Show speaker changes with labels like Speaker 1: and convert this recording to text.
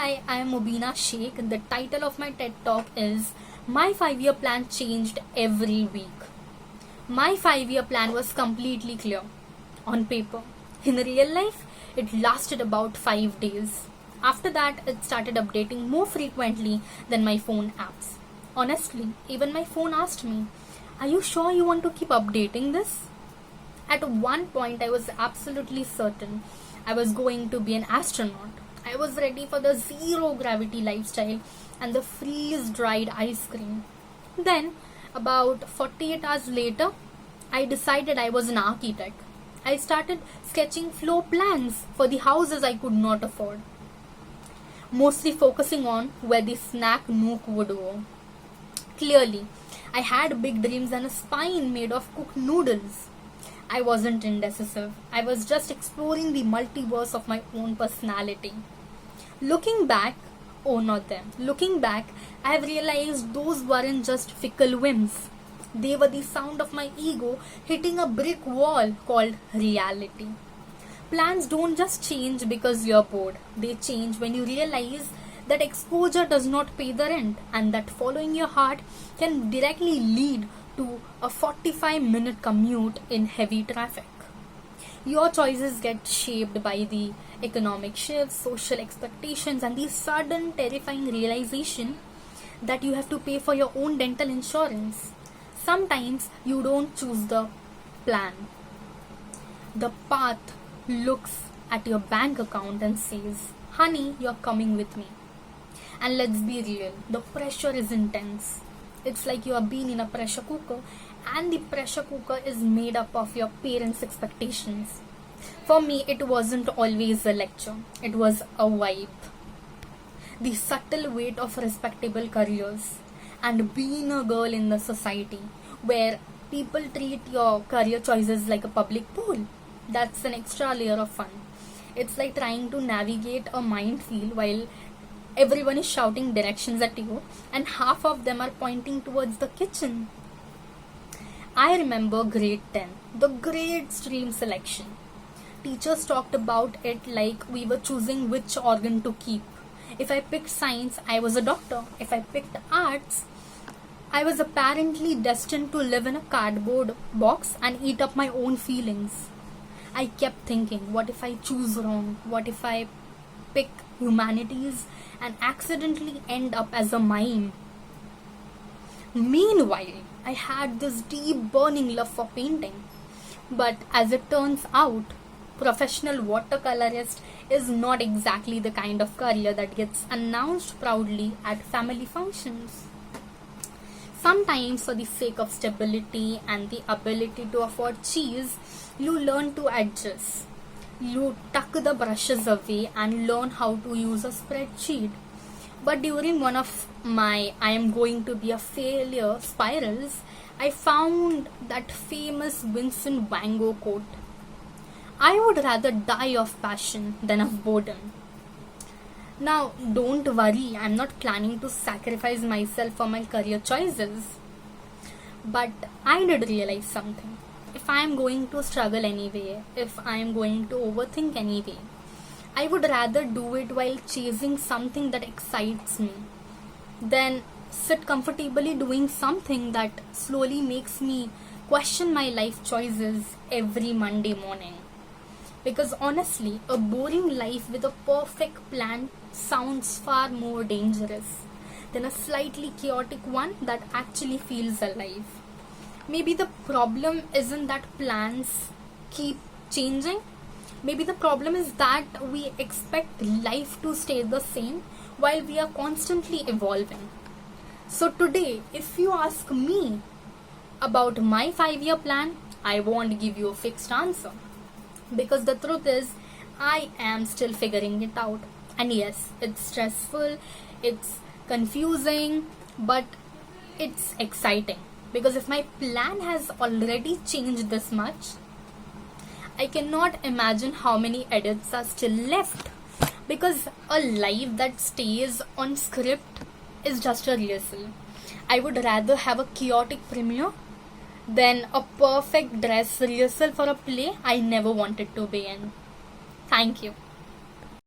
Speaker 1: Hi, I am Mobina Shaikh. The title of my TED Talk is My 5-Year Plan Changed Every Week. My 5-year plan was completely clear on paper. In real life, it lasted about 5 days. After that, it started updating more frequently than my phone apps. Honestly, even my phone asked me, "Are you sure you want to keep updating this?" At one point, I was absolutely certain I was going to be an astronaut. I was ready for the zero gravity lifestyle and the freeze dried ice cream. Then, about 48 hours later, I decided I was an architect. I started sketching floor plans for the houses I could not afford, mostly focusing on where the snack nook would go. Clearly, I had big dreams and a spine made of cooked noodles. I wasn't indecisive. I was just exploring the multiverse of my own personality. Looking back, Looking back, I have realized those weren't just fickle whims. They were the sound of my ego hitting a brick wall called reality. Plans don't just change because you're bored. They change when you realize that exposure does not pay the rent and that following your heart can directly lead to a 45-minute commute in heavy traffic. Your choices get shaped by the economic shifts, social expectations, and the sudden terrifying realization that you have to pay for your own dental insurance. Sometimes you don't choose the plan. The path looks at your bank account and says, "Honey, you're coming with me." And let's be real, the pressure is intense. It's like you are being in a pressure cooker and the pressure cooker is made up of your parents' expectations. For me, it wasn't always a lecture. It was a vibe. The subtle weight of respectable careers and being a girl in the society where people treat your career choices like a public pool. That's an extra layer of fun. It's like trying to navigate a minefield while everyone is shouting directions at you and half of them are pointing towards the kitchen. I remember grade 10, the great stream selection. Teachers talked about it like we were choosing which organ to keep. If I picked science, I was a doctor. If I picked arts, I was apparently destined to live in a cardboard box and eat up my own feelings. I kept thinking, what if I choose wrong? What if I pick humanities and accidentally end up as a mime? Meanwhile, I had this deep burning love for painting. But as it turns out, professional watercolorist is not exactly the kind of career that gets announced proudly at family functions. Sometimes, for the sake of stability and the ability to afford cheese, you learn to adjust. You tuck the brushes away and learn how to use a spreadsheet. But during one of my "I am going to be a failure" spirals, I found that famous Vincent van Gogh quote: "I would rather die of passion than of boredom." Now, don't worry, I'm not planning to sacrifice myself for my career choices. But I did realize something. If I am going to struggle anyway, if I am going to overthink anyway, I would rather do it while chasing something that excites me than sit comfortably doing something that slowly makes me question my life choices every Monday morning. Because honestly, a boring life with a perfect plan sounds far more dangerous than a slightly chaotic one that actually feels alive. Maybe the problem isn't that plans keep changing. Maybe the problem is that we expect life to stay the same while we are constantly evolving. So today, if you ask me about my 5-year plan, I won't give you a fixed answer. Because the truth is, I am still figuring it out. And yes, it's stressful, it's confusing, but it's exciting. Because if my plan has already changed this much, I cannot imagine how many edits are still left. Because a life that stays on script is just a rehearsal. I would rather have a chaotic premiere than a perfect dress rehearsal for a play I never wanted to be in. Thank you.